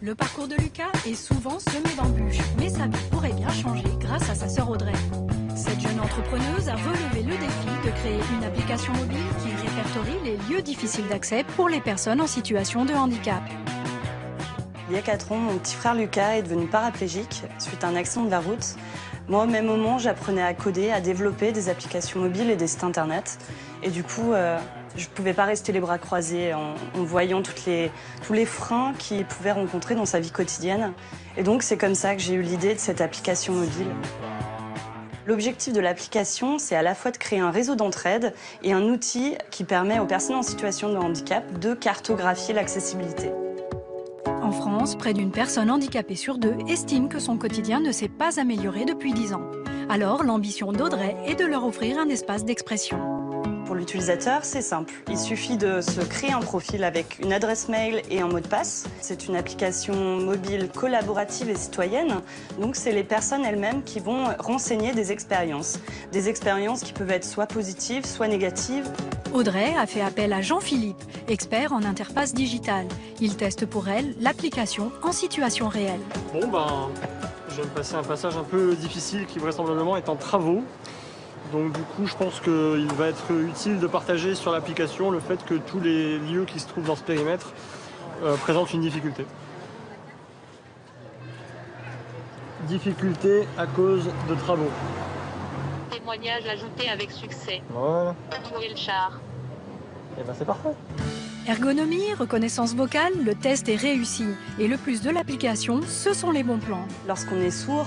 Le parcours de Lucas est souvent semé d'embûches, mais sa vie pourrait bien changer grâce à sa sœur Audrey. Cette jeune entrepreneuse a relevé le défi de créer une application mobile qui répertorie les lieux difficiles d'accès pour les personnes en situation de handicap. Il y a 4 ans, mon petit frère Lucas est devenu paraplégique suite à un accident de la route. Moi, au même moment, j'apprenais à coder, à développer des applications mobiles et des sites internet. Et du coup, je ne pouvais pas rester les bras croisés en voyant tous les freins qu'il pouvait rencontrer dans sa vie quotidienne. Et donc, c'est comme ça que j'ai eu l'idée de cette application mobile. L'objectif de l'application, c'est à la fois de créer un réseau d'entraide et un outil qui permet aux personnes en situation de handicap de cartographier l'accessibilité. En France, près d'une personne handicapée sur 2 estime que son quotidien ne s'est pas amélioré depuis 10 ans. Alors, l'ambition d'Audrey est de leur offrir un espace d'expression. Pour l'utilisateur, c'est simple. Il suffit de se créer un profil avec une adresse mail et un mot de passe. C'est une application mobile collaborative et citoyenne. Donc, c'est les personnes elles-mêmes qui vont renseigner des expériences. Des expériences qui peuvent être soit positives, soit négatives. Audrey a fait appel à Jean-Philippe, expert en interface digitale. Il teste pour elle l'application en situation réelle. Bon, je vais me passer un passage un peu difficile qui vraisemblablement est en travaux. Donc du coup, je pense qu'il va être utile de partager sur l'application le fait que tous les lieux qui se trouvent dans ce périmètre présentent une difficulté. Difficulté à cause de travaux. Témoignage ajouté avec succès. Voilà. Trouver le char. Et c'est parfait. Ergonomie, reconnaissance vocale, le test est réussi. Et le plus de l'application, ce sont les bons plans. Lorsqu'on est sourd,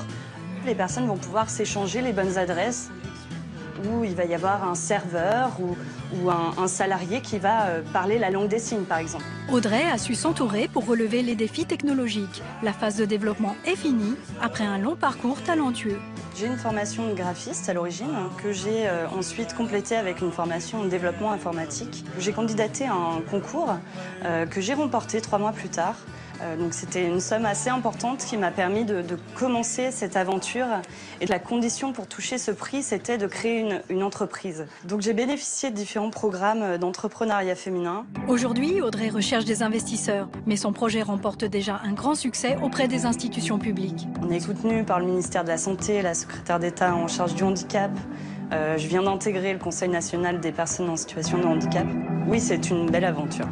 les personnes vont pouvoir s'échanger les bonnes adresses, où il va y avoir un serveur ou un salarié qui va parler la langue des signes, par exemple. Audrey a su s'entourer pour relever les défis technologiques. La phase de développement est finie, après un long parcours talentueux. J'ai une formation de graphiste à l'origine, que j'ai ensuite complétée avec une formation de développement informatique. J'ai candidaté à un concours que j'ai remporté 3 mois plus tard. Donc c'était une somme assez importante qui m'a permis de commencer cette aventure. Et la condition pour toucher ce prix, c'était de créer une entreprise. Donc j'ai bénéficié de différents programmes d'entrepreneuriat féminin. Aujourd'hui, Audrey recherche des investisseurs, mais son projet remporte déjà un grand succès auprès des institutions publiques. On est soutenu par le ministère de la Santé, la secrétaire d'État en charge du handicap. Je viens d'intégrer le Conseil national des personnes en situation de handicap. Oui, c'est une belle aventure.